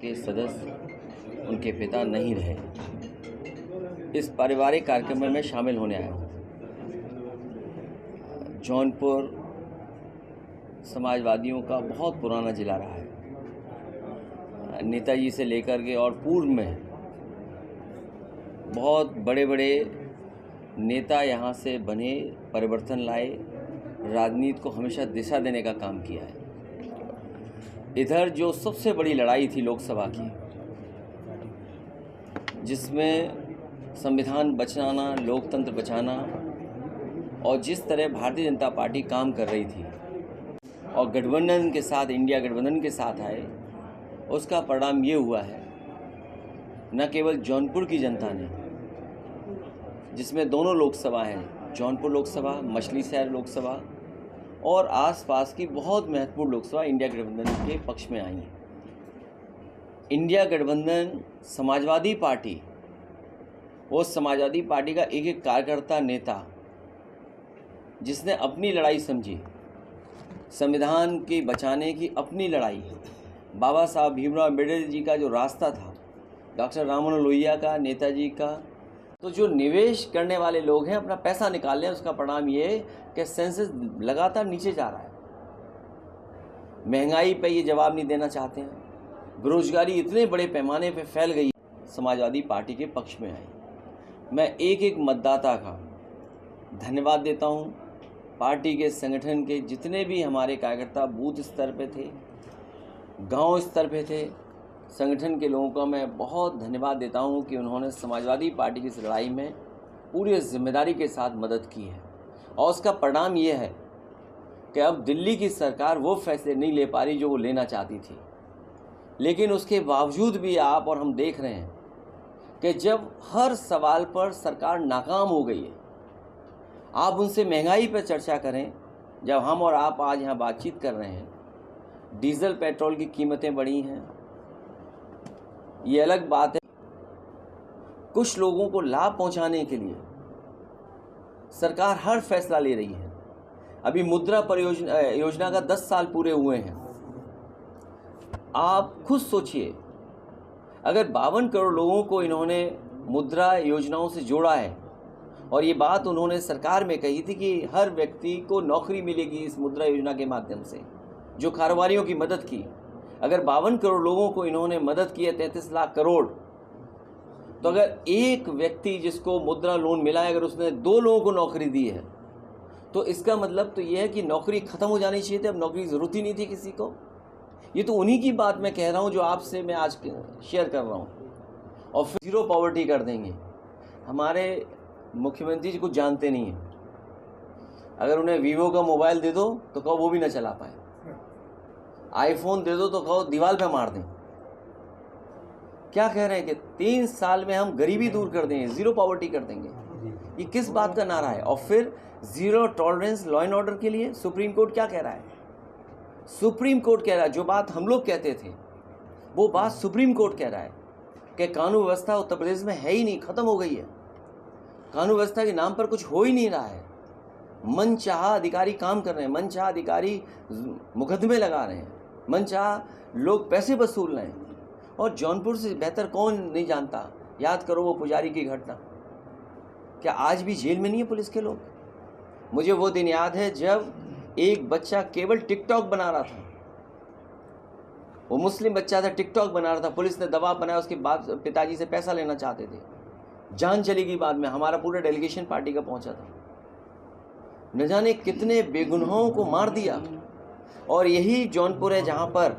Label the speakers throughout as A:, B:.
A: के सदस्य उनके पिता नहीं रहे। इस पारिवारिक कार्यक्रम में मैं शामिल होने आया हूँ। जौनपुर समाजवादियों का बहुत पुराना जिला रहा है। नेताजी से लेकर के और पूर्व में बहुत बड़े बड़े नेता यहाँ से बने, परिवर्तन लाए, राजनीति को हमेशा दिशा देने का काम किया है। इधर जो सबसे बड़ी लड़ाई थी लोकसभा की, जिसमें संविधान बचाना, लोकतंत्र बचाना और जिस तरह भारतीय जनता पार्टी काम कर रही थी और गठबंधन के साथ, इंडिया गठबंधन के साथ आए, उसका परिणाम ये हुआ है न केवल जौनपुर की जनता ने, जिसमें दोनों लोकसभा हैं, जौनपुर लोकसभा, मछलीशहर लोकसभा और आसपास की बहुत महत्वपूर्ण लोकसभा इंडिया गठबंधन के पक्ष में आई हैं। इंडिया गठबंधन समाजवादी पार्टी, वो समाजवादी पार्टी का एक एक कार्यकर्ता, नेता, जिसने अपनी लड़ाई समझी, संविधान के बचाने की अपनी लड़ाई, बाबा साहब भीमराव अम्बेडकर जी का जो रास्ता था, डॉक्टर राम मनोहर लोहिया का, नेताजी का, तो जो निवेश करने वाले लोग हैं अपना पैसा निकाल रहे हैं। उसका परिणाम ये है कि सेंसेस लगातार नीचे जा रहा है। महंगाई पे ये जवाब नहीं देना चाहते हैं। बेरोजगारी इतने बड़े पैमाने पे फैल गई, समाजवादी पार्टी के पक्ष में आई। मैं एक एक मतदाता का धन्यवाद देता हूँ। पार्टी के संगठन के जितने भी हमारे कार्यकर्ता बूथ स्तर पे थे, गांव स्तर पे थे, संगठन के लोगों का मैं बहुत धन्यवाद देता हूं कि उन्होंने समाजवादी पार्टी की इस लड़ाई में पूरी जिम्मेदारी के साथ मदद की है। और उसका परिणाम ये है कि अब दिल्ली की सरकार वो फैसले नहीं ले पा रही जो वो लेना चाहती थी। लेकिन उसके बावजूद भी आप और हम देख रहे हैं कि जब हर सवाल पर सरकार नाकाम हो गई है, आप उनसे महंगाई पर चर्चा करें। जब हम और आप आज यहाँ बातचीत कर रहे हैं, डीजल पेट्रोल की कीमतें बढ़ी हैं, ये अलग बात है। कुछ लोगों को लाभ पहुंचाने के लिए सरकार हर फैसला ले रही है। अभी मुद्रा योजना का 10 साल पूरे हुए हैं। आप खुद सोचिए, अगर 52 करोड़ लोगों को इन्होंने मुद्रा योजनाओं से जोड़ा है और ये बात उन्होंने सरकार में कही थी कि हर व्यक्ति को नौकरी मिलेगी इस मुद्रा योजना के माध्यम से, जो कारोबारियों की मदद की। अगर 52 करोड़ लोगों को इन्होंने मदद की है, 33 लाख करोड़, तो अगर एक व्यक्ति जिसको मुद्रा लोन मिला है, अगर उसने 2 लोगों को नौकरी दी है, तो इसका मतलब तो यह है कि नौकरी ख़त्म हो जानी चाहिए थी। अब नौकरी की ज़रूरत ही नहीं थी किसी को। ये तो उन्हीं की बात मैं कह रहा हूँ जो आपसे मैं आज शेयर कर रहा हूँ। और फिर जीरो पॉवर्टी कर देंगे। हमारे मुख्यमंत्री जी कुछ जानते नहीं हैं। अगर उन्हें वीवो का मोबाइल दे दो तो कहो वो भी ना चला पाए, आईफोन दे दो तो कहो दीवार पे मार दें। क्या कह रहे हैं कि 3 साल में हम गरीबी दूर कर देंगे, जीरो पॉवर्टी कर देंगे। ये किस बात का नारा है? और फिर zero tolerance law and order के लिए सुप्रीम कोर्ट क्या कह रहा है? सुप्रीम कोर्ट कह रहा है, जो बात हम लोग कहते थे वो बात सुप्रीम कोर्ट कह रहा है कि कानून व्यवस्था उत्तर प्रदेश में है ही नहीं, खत्म हो गई है। कानून व्यवस्था के नाम पर कुछ हो ही नहीं रहा है। मनचाहा अधिकारी काम कर रहे हैं, मनचाहा अधिकारी मुकदमे लगा रहे हैं, मनचाहा लोग पैसे वसूल रहे हैं। और जौनपुर से बेहतर कौन नहीं जानता, याद करो वो पुजारी की घटना। क्या आज भी जेल में नहीं है पुलिस के लोग? मुझे वो दिन याद है जब एक बच्चा केवल टिकटॉक बना रहा था, वो मुस्लिम बच्चा था, टिकटॉक बना रहा था, पुलिस ने दबाव बनाया, उसके बाद पिताजी से पैसा लेना चाहते थे, जान चली गई। बाद में हमारा पूरा डेलीगेशन पार्टी का पहुंचा था। न जाने कितने बेगुनाहों को मार दिया। और यही जौनपुर है जहां पर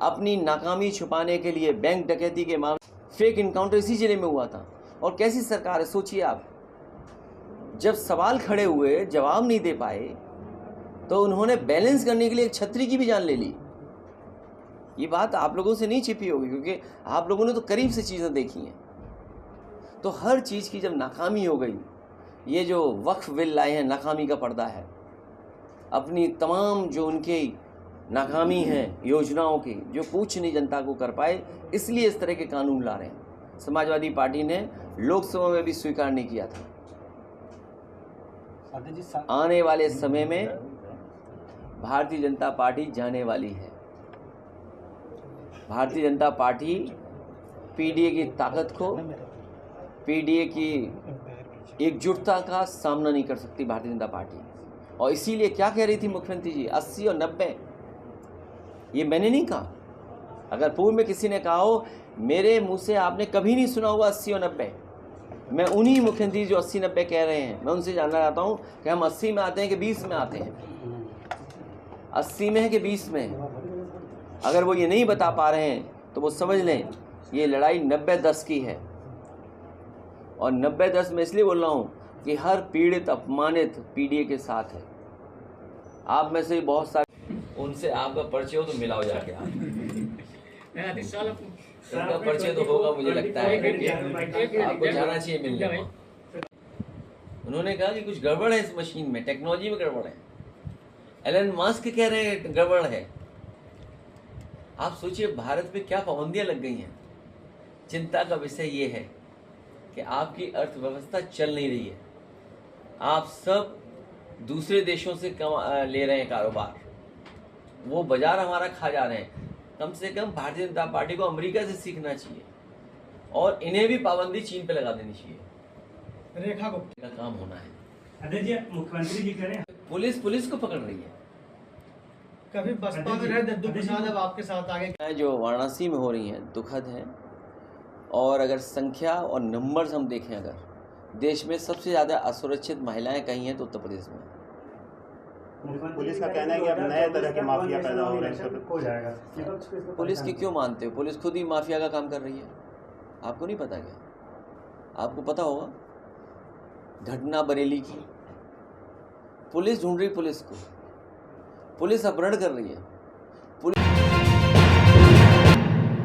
A: अपनी नाकामी छुपाने के लिए बैंक डकैती के मामले, फेक इनकाउंटर इसी जिले में हुआ था। और कैसी सरकार है सोचिए आप, जब सवाल खड़े हुए, जवाब नहीं दे पाए, तो उन्होंने बैलेंस करने के लिए एक छतरी की भी जान ले ली। ये बात आप लोगों से नहीं छिपी होगी, क्योंकि आप लोगों ने तो करीब से चीज़ें देखी हैं। तो हर चीज़ की जब नाकामी हो गई, ये जो वक्फ बिल लाए हैं, नाकामी का पर्दा है। अपनी तमाम जो उनके नाकामी हैं योजनाओं की, जो कुछ नहीं जनता को कर पाए, इसलिए इस तरह के कानून ला रहे हैं। समाजवादी पार्टी ने लोकसभा में भी स्वीकार नहीं किया था। आने वाले समय में भारतीय जनता पार्टी जाने वाली है। भारतीय जनता पार्टी पीडीए की ताकत को, पीडीए की एकजुटता का सामना नहीं कर सकती भारतीय जनता पार्टी। और इसीलिए क्या कह रही थी मुख्यमंत्री जी, 80 और 90, ये मैंने नहीं कहा। अगर पूर्व में किसी ने कहा हो, मेरे मुंह से आपने कभी नहीं सुना होगा 80 और 90। मैं उन्हीं मुख्यमंत्री जो 80-90 कह रहे हैं, मैं उनसे जानना चाहता हूँ कि हम 80 में आते हैं कि 20 में आते हैं, 80 में है कि 20 में है। अगर वो ये नहीं बता पा रहे हैं तो वो समझ लें ये लड़ाई 90-10 की है। और 90-10 में इसलिए बोल रहा हूँ कि हर पीड़ित अपमानित पीडीए के साथ है। आप में से बहुत सारे, उनसे आपका परिचय हो तो मिलाओ जाके आप, उनका परिचय तो होगा मुझे लगता है, आपको जाना चाहिए मिलने में। उन्होंने कहा कि कुछ गड़बड़ है इस मशीन में, टेक्नोलॉजी में गड़बड़ है। एलन मस्क कह रहे हैं गड़बड़ है। आप सोचिए भारत पे क्या पाबंदियां लग गई हैं। चिंता का विषय ये है कि आपकी अर्थव्यवस्था चल नहीं रही है। आप सब दूसरे देशों से ले रहे हैं कारोबार, वो बाजार हमारा खा जा रहे हैं। कम से कम भारतीय जनता पार्टी को अमेरिका से सीखना चाहिए और इन्हें भी पाबंदी चीन पे लगा देनी चाहिए।
B: रेखा गुप्ता
A: का काम होना है।
B: अध्यक्ष जी, मुख्यमंत्री जी कह रहे हैं
A: पुलिस को पकड़ रही है।
B: कभी बसपा में रहे दद्दू प्रसाद, अब आपके साथ आगे
A: जो वाराणसी में हो रही हैं दुखद है। और अगर संख्या और नंबर्स हम देखें, अगर देश में सबसे ज़्यादा असुरक्षित महिलाएं कहीं हैं तो उत्तर प्रदेश में।
C: पुलिस का कहना है कि अब नए तरह के माफिया पैदा हो रहे हैं, हो जाएगा।
A: पुलिस की क्यों मानते हो? पुलिस खुद ही माफिया का काम कर रही है। आपको नहीं पता क्या? आपको पता होगा घटना बरेली की, पुलिस ढूंढ रही पुलिस को, पुलिस अपहरण कर रही है।